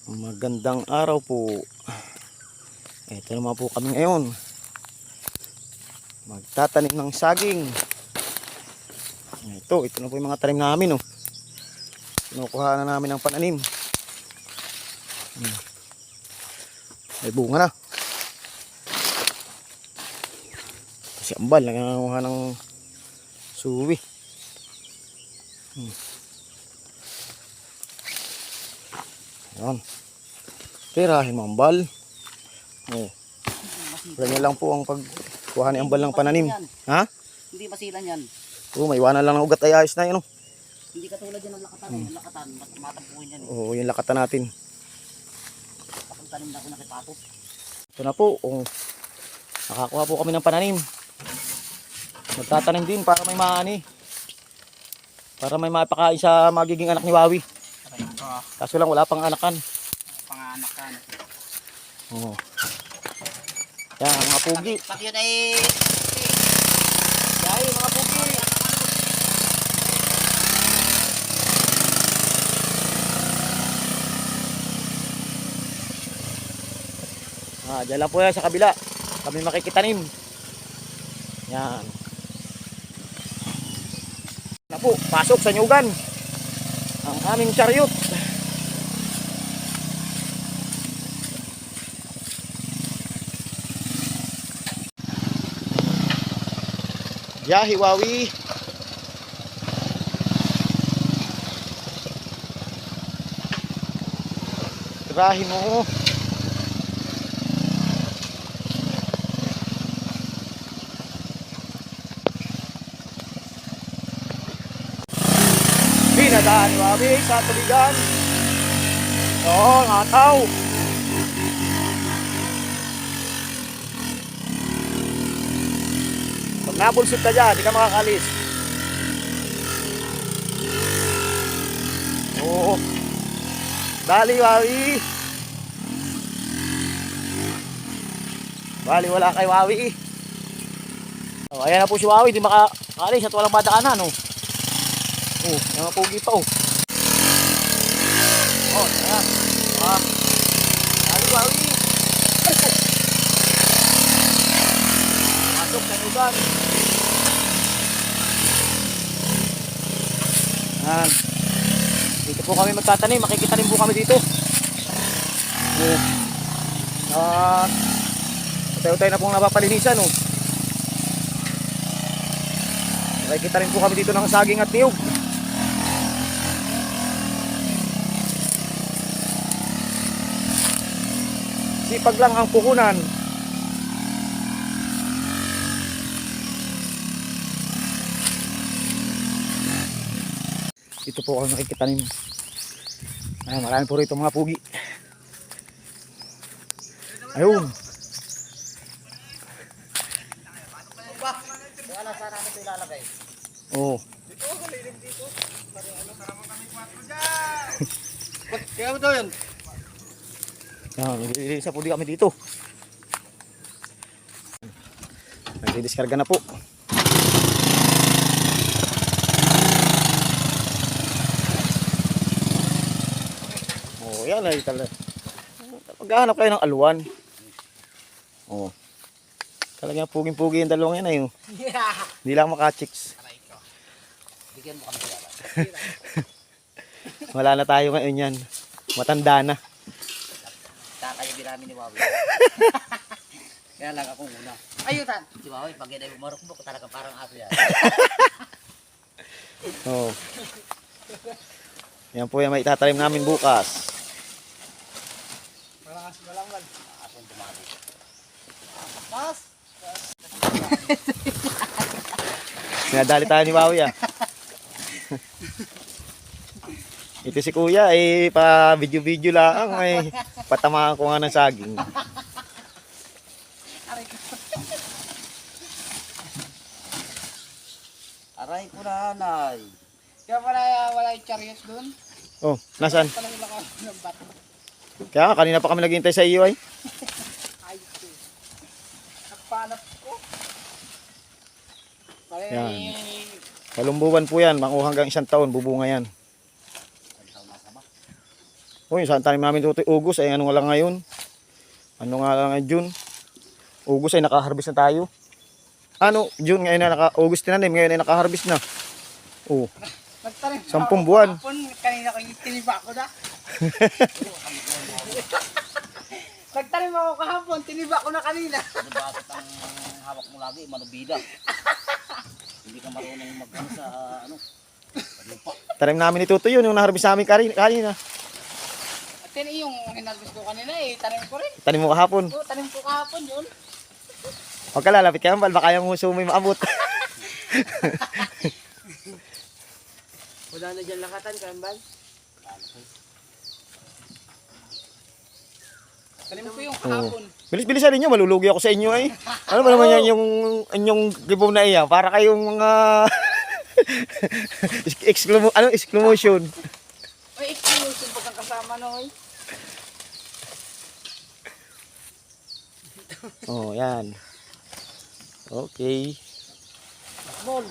Magandang araw po. Ito naman po kami ngayon. Magtatanim ng saging. Ito na po yung mga tanim namin. Kinukuha na namin ng pananim. May bunga na. Kasi ambal, nangangakuha ng suwi. Ayan. Tirahin mo ambal. Ganyan lang po ang pagkuha ni ambal ng pananim. Ha? Hindi masilan yan. May iwanan lang ng ugat ay ayos na yun. Hindi katulad yan ng lakatan. Yung lakatan, matampuin yan. Oo, yung lakatan natin. Kapag tanim na ako nakipatot. Ito na po. Nakakuha po kami ng pananim. Magtatanim din para may maani. Para may mapakain sa magiging anak ni Wawi. Kaso lang wala pang anakan. Panganakan. Oo. Yan, mga pugi. Pati yun ay... Yan, mga pugi. Diyan lang po yan sa kabila. Kami makikitanim. Yan. Na po, pasok sa nyugan. Ang aming chariot. Yahi Wawi. Tirahin mo. Pinadaan ni Wawi sa tubigan. Oo, ngataw. Pag nabulsot ka dyan, di ka makakalis. Oo. Dali, Wawi. Bali, wala kay Wawi. Ayan na po si Wawi, di makakalis at walang madaanan. Yung mga pugi pa. Ayan. Dali, Wawi. Masok sa nyugan. Ayan. Dito po kami magtatanim. Makikitanim po kami dito. Utay-utay na pong napapalinisan. Makikitanim po kami dito ng saging at niyog. Sipag lang ang puhunan. Dito po ako nakikitanim. Marami po rito mga pugi. Ayun. Wala sana namin ito ilalagay. Oo. Dito, kalilim dito. Karama kami 4 dyan. Kaya mo daw yun? Isa po di kami dito. Nagdidiskarga na po. Yan ay talaga. Maghahanap kayo ng aluwan. Talagang puging-pugi yung dalawang yan ay. Hindi lang maka-chicks. Bigyan mo kami dyan. Wala na tayo ngayon yan. Matanda na. Kakayo din namin ni Wawi. Kaya lang ako muna. Ayutan! Si Wawi, pag yan ay bumarukbok, talaga parang aso yan. Yan po yung may itatanim namin bukas. Malanggal. Aso yung tumati. Pas! Sinadali tayo ni Wawi. Ito si Kuya ay pa video-video lang ay patamaan ko nga ng saging. Aray ko na, nanay. Kaya wala yung chariot dun? Nasaan? Talagang lang ng bato. Kaya nga, kanina pa kami naghihintay sa iyo ay. Ayos ko. Nagpanap ko. Yan. Kalumbuban po yan, hanggang 1 taon, bubunga yan. Uy, saan tanim namin tutoy? Ugos ay ano nga lang ngayon? Ano nga lang ngayon, June? Ugos ay naka-harvest na tayo. Ano, June ngayon na naka-August tinanim, ngayon ay naka-harvest na. Oh, Nagtanim 10 buwan. Kanina ko tiniba ko na. Nagtanim ako kahapon, tiniba ko na kanina. Bakit ang hawak mo lagi, manubida. Hindi ka marunong mag-ano sa ano. Tanim namin ni Tutoy yun, yung na-harvest namin kanina. At yun yung hinarbis ko kanina eh, tanim ko rin. Tanim mo kahapon. Oo, tanim ko kahapon yun. Huwag ka lalapit ka, baka yung huso may maabot. Wala na dyan lakatan, Kambal. Tanim ko yung kahapon. Bilis-bilisan ninyo, malulugi ako sa inyo ay. Ano ba naman yan yung inyong gibong na iya? Para kayong mga exclamation. May exclusion pa kang kasama no eh. Oh, yan. Okay. Ball.